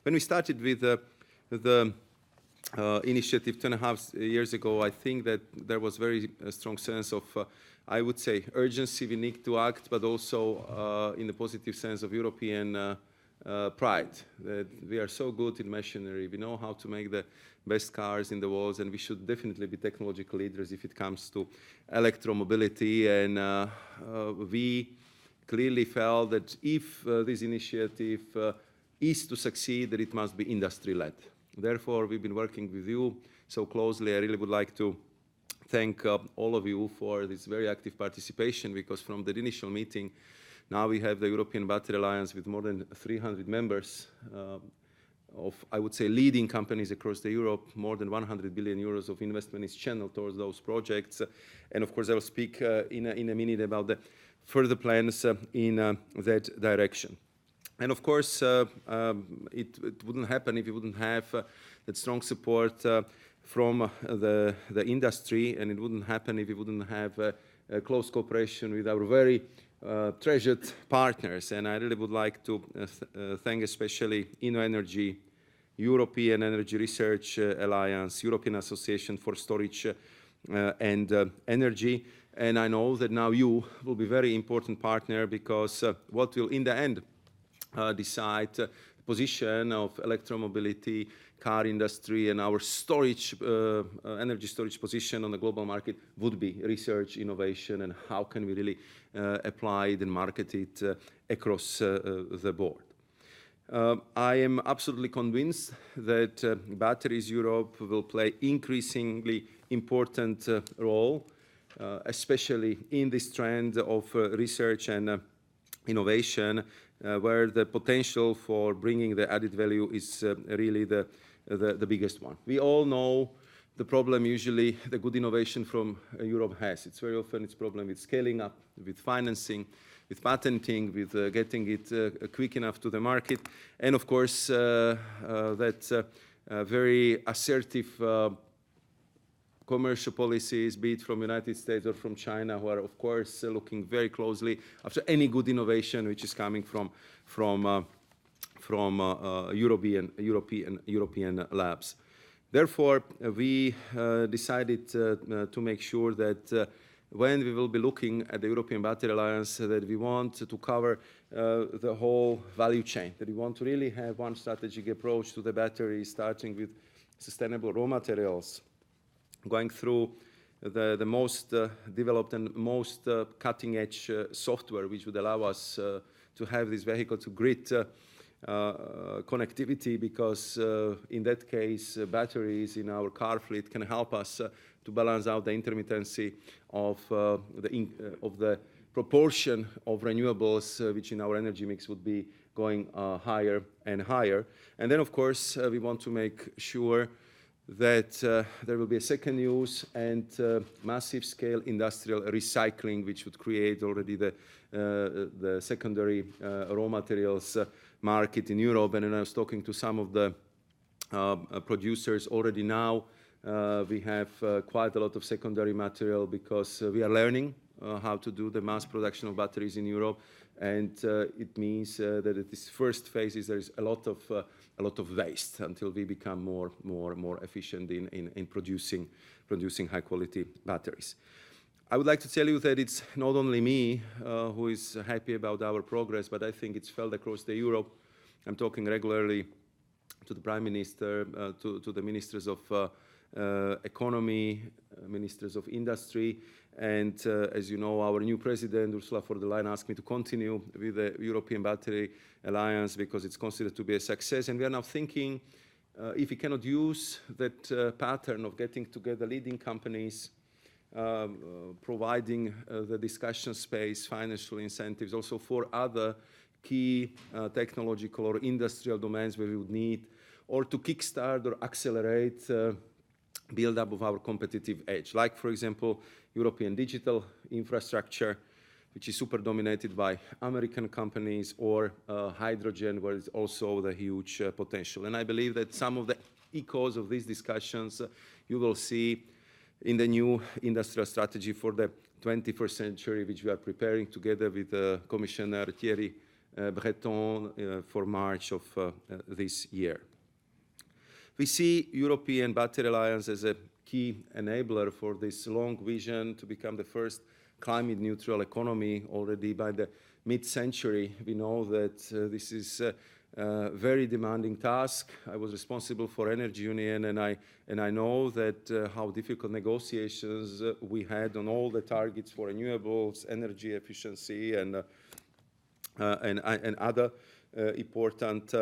When we started with the initiative 2.5 years ago, I think that there was very strong sense of, I would say, urgency. We need to act, but also in the positive sense of European pride, that we are so good in machinery, we know how to make the best cars in the world, and we should definitely be technological leaders if it comes to electromobility. And we clearly felt that if this initiative is to succeed, that it must be industry-led. Therefore, we've been working with you so closely. I really would like to thank all of you for this very active participation, because from the initial meeting, now we have the European Battery Alliance with more than 300 members of, I would say, leading companies across Europe. More than 100 billion euros of investment is channeled towards those projects. And of course, I will speak in a minute about the further plans in that direction. And of course, it wouldn't happen if we wouldn't have that strong support from the industry, and it wouldn't happen if we wouldn't have a close cooperation with our very treasured partners. And I really would like to thank especially InnoEnergy, European Energy Research Alliance, European Association for Storage and Energy. And I know that now you will be a very important partner, because what will in the end decide the position of electromobility, car industry, and our storage, energy storage position on the global market would be research, innovation, and how can we really apply it and market it across the board. I am absolutely convinced that Batteries Europe will play increasingly important role, especially in this trend of research and innovation, where the potential for bringing the added value is really the biggest one. We all know the problem usually the good innovation from Europe has. It's very often it's problem with scaling up, with financing, with patenting, with getting it quick enough to the market. And of course, that very assertive commercial policies, be it from the United States or from China, who are, of course, looking very closely after any good innovation which is coming from European labs. Therefore, we decided to make sure that when we will be looking at the European Battery Alliance, that we want to cover the whole value chain, that we want to really have one strategic approach to the battery, starting with sustainable raw materials, going through the most developed and most cutting-edge software, which would allow us to have this vehicle-to-grid connectivity, because in that case, batteries in our car fleet can help us to balance out the intermittency of the proportion of renewables, which in our energy mix would be going higher and higher. And then, of course, we want to make sure that there will be a second use and massive scale industrial recycling, which would create already the secondary raw materials market in Europe. And when I was talking to some of the producers already now, we have quite a lot of secondary material, because we are learning how to do the mass production of batteries in Europe. And it means that at this first phase there is a lot of waste until we become more efficient in producing high quality batteries. I would like to tell you that it's not only me who is happy about our progress, but I think it's felt across Europe. I'm talking regularly to the Prime Minister, to the ministers of economy, ministers of industry. And as you know, our new president, Ursula von der Leyen, asked me to continue with the European Battery Alliance, because it's considered to be a success. And we are now thinking if we cannot use that pattern of getting together leading companies, providing the discussion space, financial incentives, also for other key technological or industrial domains where we would need, or to kickstart or accelerate build-up of our competitive edge. Like, for example, European digital infrastructure, which is super dominated by American companies, or hydrogen, where it's also the huge potential. And I believe that some of the echoes of these discussions you will see in the new industrial strategy for the 21st century, which we are preparing together with Commissioner Thierry Breton for March of this year. We see European Battery Alliance as a key enabler for this long vision to become the first climate neutral economy already by the mid-century. We know that this is a very demanding task. I was responsible for Energy Union, and I know that how difficult negotiations we had on all the targets for renewables, energy efficiency, and other important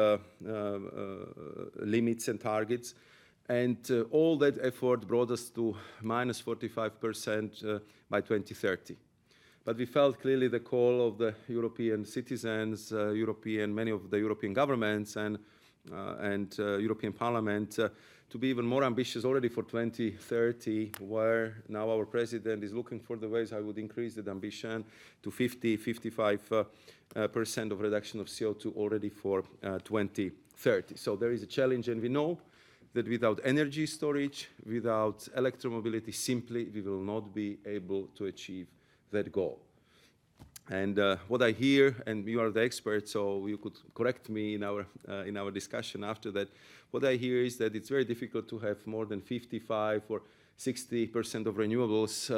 limits and targets. And all that effort brought us to minus 45% by 2030. But we felt clearly the call of the European citizens, many of the European governments and European Parliament to be even more ambitious already for 2030, where now our president is looking for the ways how would increase that ambition to 55% of reduction of CO2 already for 2030. So there is a challenge, and we know that without energy storage, without electromobility, simply we will not be able to achieve that goal. And what I hear, and you are the expert, so you could correct me in our discussion after that, what I hear is that it's very difficult to have more than 55 or 60% of renewables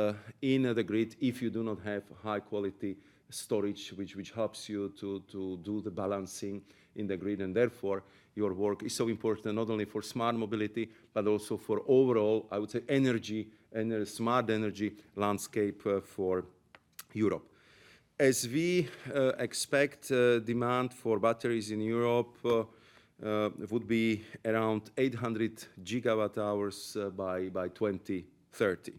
in the grid if you do not have high quality storage, which helps you to do the balancing in the grid, and therefore your work is so important not only for smart mobility, but also for overall, I would say, energy and smart energy landscape for Europe. As we expect demand for batteries in Europe would be around 800 gigawatt hours by 2030.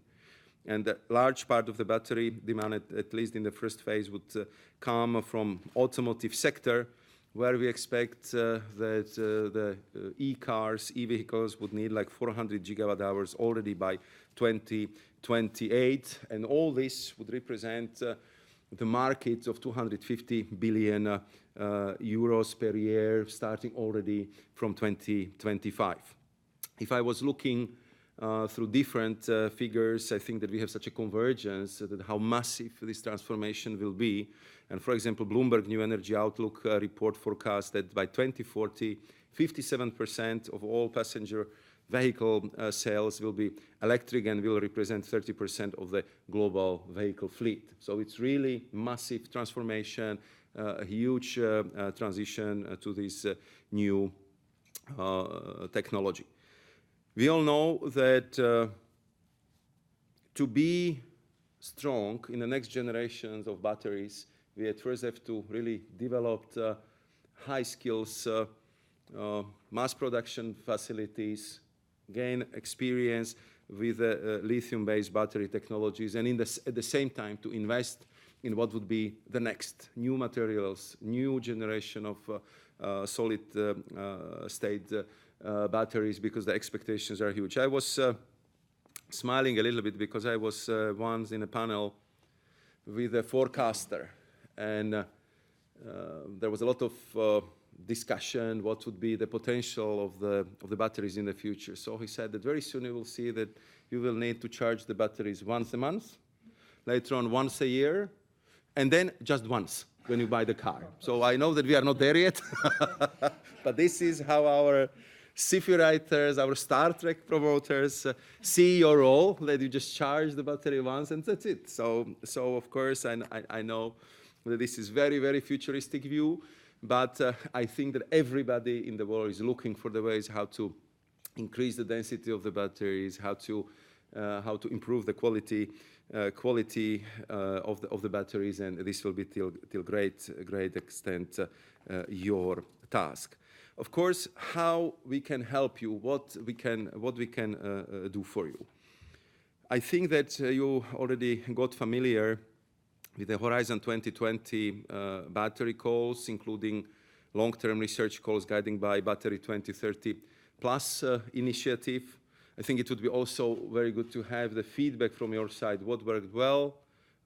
And a large part of the battery demand, at least in the first phase, would come from automotive sector, where we expect that the e-cars, e-vehicles would need like 400 gigawatt hours already by 2028. And all this would represent the market of 250 billion euros per year, starting already from 2025. If I was looking through different figures, I think that we have such a convergence that how massive this transformation will be. And for example, Bloomberg New Energy Outlook report forecasts that by 2040, 57% of all passenger vehicle sales will be electric and will represent 30% of the global vehicle fleet. So it's really massive transformation, a huge transition to this new technology. We all know that to be strong in the next generations of batteries, we at first have to really develop high skills, mass production facilities, gain experience with lithium-based battery technologies, and at the same time to invest in what would be the next new materials, new generation of solid state batteries, because the expectations are huge. I was smiling a little bit because I was once in a panel with a forecaster, and there was a lot of discussion what would be the potential of the batteries in the future. So he said that very soon you will see that you will need to charge the batteries once a month, later on once a year, and then just once when you buy the car. So I know that we are not there yet, but this is how our sci-fi writers, our Star Trek promoters see your role, that you just charge the battery once and that's it. So of course, I know that this is very, very futuristic view, but I think that everybody in the world is looking for the ways how to increase the density of the batteries, how to improve the quality of the batteries, and this will be till great extent your task. Of course, how we can help you, what we can do for you. I think that you already got familiar with the Horizon 2020 battery calls, including long-term research calls guiding by Battery 2030 Plus initiative. I think it would be also very good to have the feedback from your side, what worked well,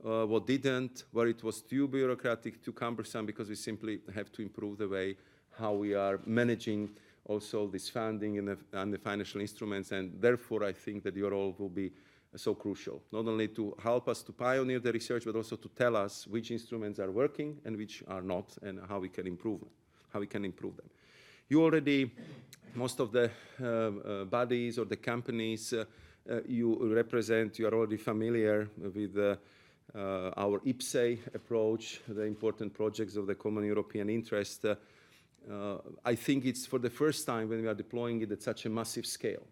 what didn't, where it was too bureaucratic, too cumbersome, because we simply have to improve the way how we are managing also this funding and the financial instruments, and therefore I think that your role will be so crucial, not only to help us to pioneer the research, but also to tell us which instruments are working and which are not, and how we can improve them. You already, most of the bodies or the companies you represent, you are already familiar with our IPCEI approach, the important projects of the common European interest. I think it's for the first time when we are deploying it at such a massive scale.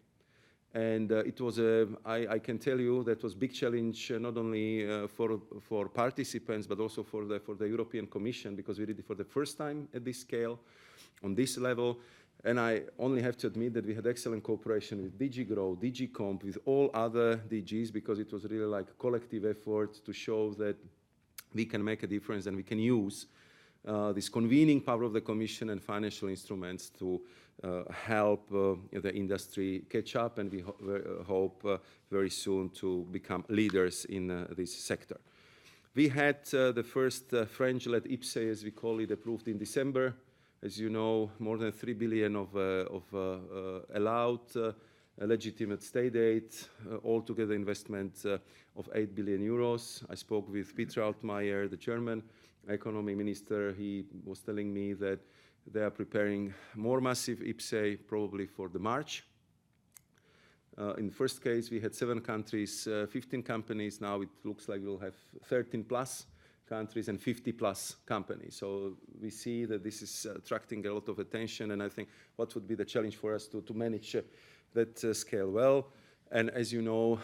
And it was I can tell you that was a big challenge, not only for participants, but also for the European Commission, because we did it for the first time at this scale, on this level. And I only have to admit that we had excellent cooperation with DG Grow, DG Comp, with all other DGs, because it was really like a collective effort to show that we can make a difference and we can use this convening power of the Commission and financial instruments to help the industry catch up, and we hope very soon to become leaders in this sector. We had the first French-led IPCEI, as we call it, approved in December. As you know, more than 3 billion of allowed legitimate state aid, altogether investment of 8 billion euros. I spoke with Peter Altmaier, the German economy minister. He was telling me that they are preparing more massive IPCEI, probably for the March. In the first case, we had 7 countries, 15 companies. Now it looks like we'll have 13 plus countries and 50 plus companies. So we see that this is attracting a lot of attention, and I think what would be the challenge for us to manage that scale well. And as you know,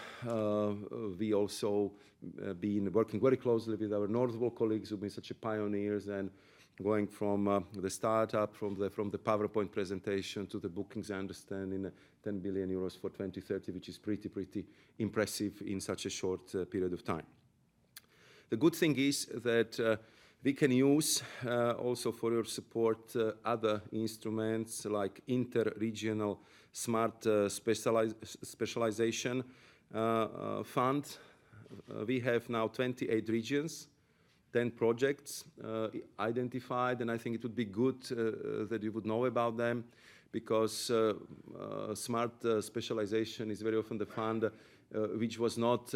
we also been working very closely with our Nordvolt colleagues who've been such pioneers, and going from the startup, from the PowerPoint presentation to the bookings, I understand, in 10 billion euros for 2030, which is pretty impressive in such a short period of time. The good thing is that we can use also for your support other instruments like inter-regional smart specialization fund. We have now 28 regions, 10 projects identified, and I think it would be good that you would know about them, because smart specialization is very often the fund which was not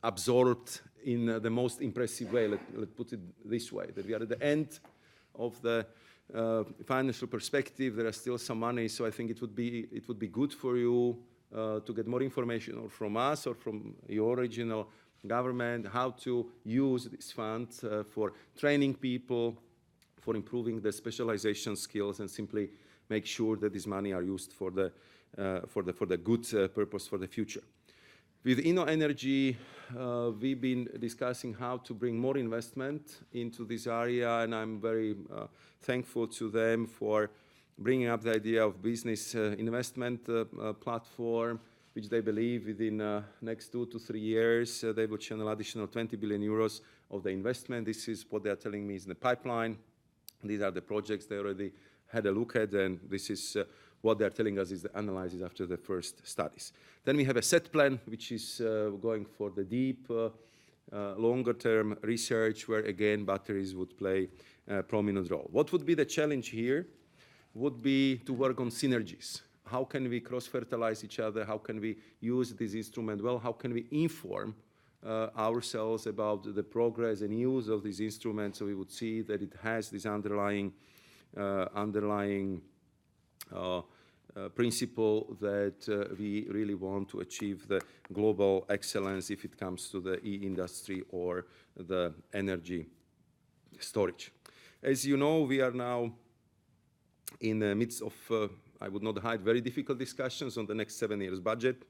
absorbed in the most impressive way. Let's put it this way, that we are at the end of the financial perspective. There are still some money, so I think it would be good for you to get more information, or from us or from your regional government, how to use this fund for training people, for improving the specialization skills, and simply make sure that this money are used for the good purpose for the future. With InnoEnergy, we've been discussing how to bring more investment into this area, and I'm very thankful to them for bringing up the idea of business investment platform, which they believe within next 2 to 3 years, they will channel additional 20 billion euros of the investment. This is what they are telling me is in the pipeline. These are the projects they already had a look at, and this is what they're telling us is the analysis after the first studies. Then we have a set plan, which is going for the deep, longer-term research, where again batteries would play a prominent role. What would be the challenge here would be to work on synergies. How can we cross-fertilize each other? How can we use this instrument well? How can we inform ourselves about the progress and use of these instruments, so we would see that it has this underlying principle that we really want to achieve the global excellence if it comes to the e-industry or the energy storage. As you know, we are now in the midst of, I would not hide, very difficult discussions on the next 7 years budget.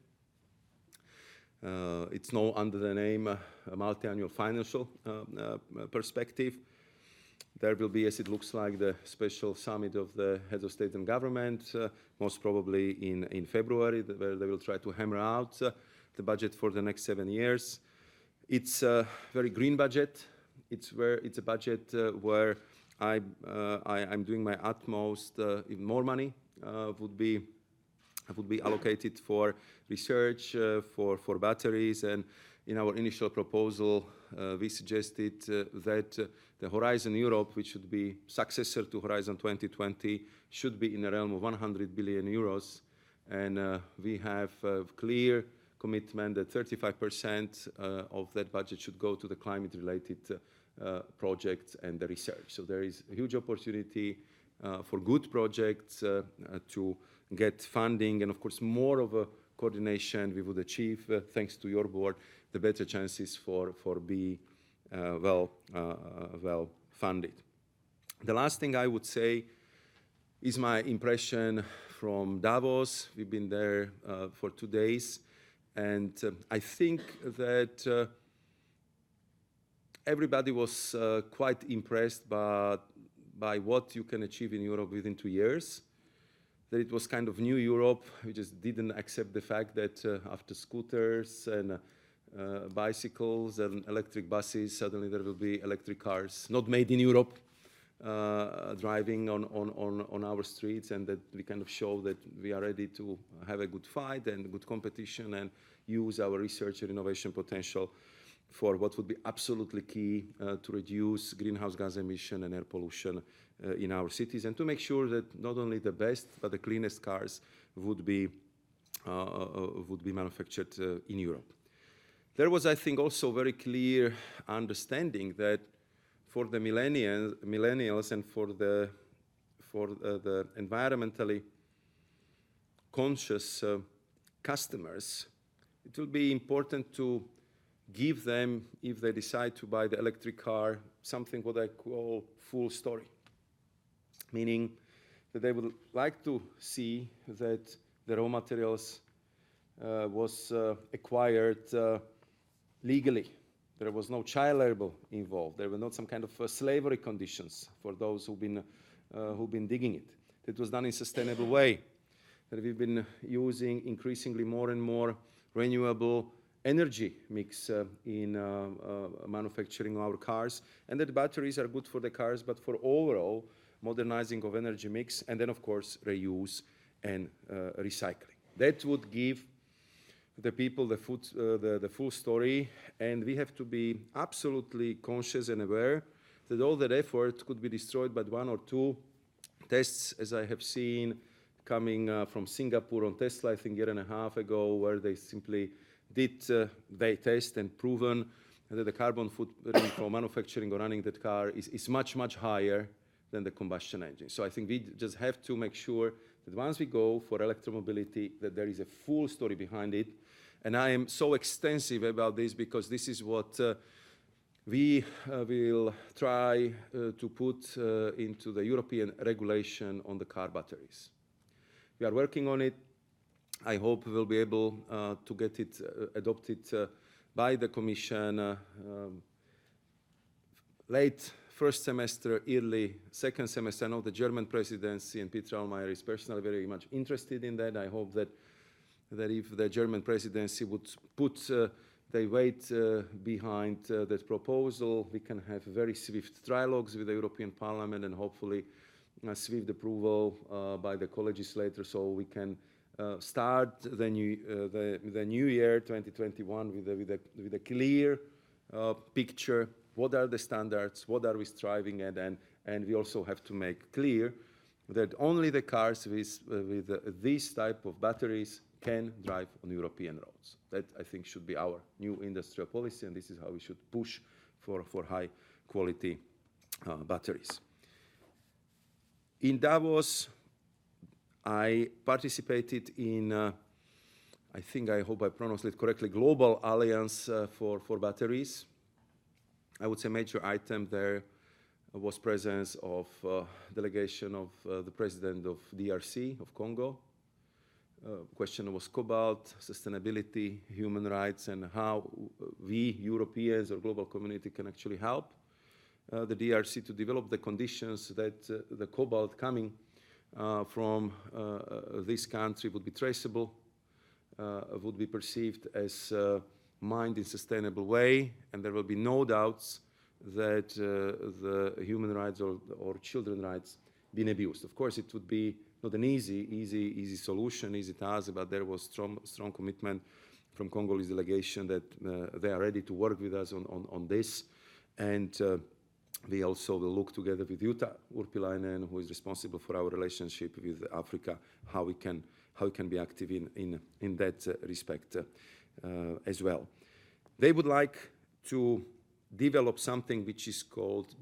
It's known under the name multi-annual financial perspective. There will be, as it looks like, the special summit of the heads of state and government, most probably in February, where they will try to hammer out the budget for the next 7 years. It's a very green budget. It's a budget where I'm doing my utmost. Even more money would be allocated for research, for batteries, and in our initial proposal, we suggested that the Horizon Europe, which should be successor to Horizon 2020, should be in the realm of 100 billion euros. And we have clear commitment that 35% of that budget should go to the climate-related projects and the research. So there is a huge opportunity for good projects to get funding, and of course more of a coordination we would achieve thanks to your board, the better chances for be well funded. The last thing I would say is my impression from Davos. We've been there for 2 days, and I think that everybody was quite impressed by what you can achieve in Europe within 2 years. That it was kind of new Europe. We just didn't accept the fact that after scooters and bicycles and electric buses, suddenly there will be electric cars, not made in Europe, driving on our streets, and that we kind of show that we are ready to have a good fight and good competition and use our research and innovation potential for what would be absolutely key to reduce greenhouse gas emission and air pollution in our cities, and to make sure that not only the best but the cleanest cars would be manufactured in Europe. There was, I think, also very clear understanding that for the millennials and for the environmentally conscious customers, it will be important to give them, if they decide to buy the electric car, something what I call full story. Meaning that they would like to see that the raw materials was acquired legally. There was no child labor involved. There were not some kind of slavery conditions for those who've been digging it. It was done in a sustainable way. That we've been using increasingly more and more renewable energy mix in manufacturing our cars, and that batteries are good for the cars, but for overall modernizing of energy mix, and then of course reuse and recycling. That would give the people the full story, and we have to be absolutely conscious and aware that all that effort could be destroyed by 1 or 2 tests, as I have seen coming from Singapore on Tesla, I think a year and a half ago, where they simply did they test and proven that the carbon footprint for manufacturing or running that car is much, much higher than the combustion engine. So I think we just have to make sure that once we go for electromobility, that there is a full story behind it. And I am so extensive about this because this is what we will try to put into the European regulation on the car batteries. We are working on it. I hope we'll be able to get it adopted by the Commission late first semester, early second semester. I know the German presidency and Peter Allmeyer is personally very much interested in that. I hope that if the German presidency would put their weight behind that proposal, we can have very swift trilogues with the European Parliament and hopefully swift approval by the co-legislators, so we can start the new year 2021 with a clear picture. What are the standards? What are we striving at? And we also have to make clear that only the cars with this type of batteries can drive on European roads. That, I think, should be our new industrial policy, and this is how we should push for high quality batteries. In Davos, I participated in, I hope I pronounced it correctly, Global Alliance for Batteries. I would say major item there was presence of delegation of the president of DRC, of Congo. Question was cobalt, sustainability, human rights, and how we Europeans or global community can actually help the DRC to develop the conditions that the cobalt coming from this country would be traceable, would be perceived as mined in a sustainable way, and there will be no doubts that the human rights or children's rights being abused. Of course, it would be not an easy solution, easy task, but there was strong commitment from Congolese delegation that they are ready to work with us on this, and we also will look together with Jutta Urpilainen, who is responsible for our relationship with Africa, how we can be active in that respect. as well. They would like to develop something which is called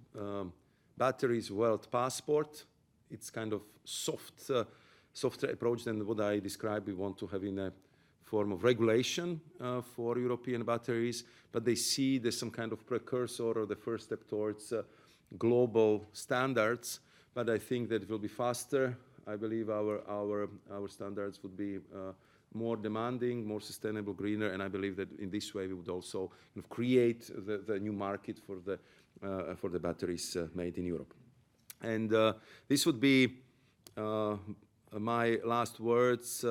Batteries World Passport. It's kind of softer approach than what I described. We want to have in a form of regulation for European batteries, but they see there's some kind of precursor or the first step towards global standards. But I think that it will be faster. I believe our standards would be more demanding, more sustainable, greener, and I believe that in this way we would also create the new market for the batteries made in Europe. And this would be my last words,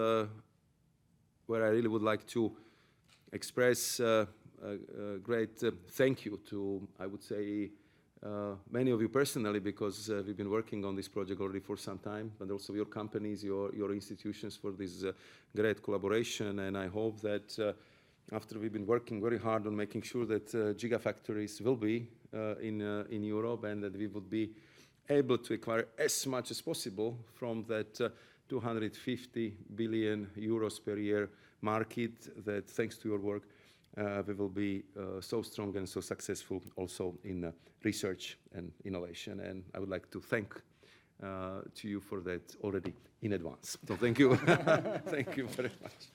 where I really would like to express a great thank you to, I would say, many of you personally, because we've been working on this project already for some time, but also your companies, your institutions for this great collaboration. And I hope that after we've been working very hard on making sure that gigafactories will be in Europe, and that we would be able to acquire as much as possible from that 250 billion euros per year market, that thanks to your work, we will be so strong and so successful also in research and innovation. And I would like to thank to you for that already in advance. So thank you. Thank you very much.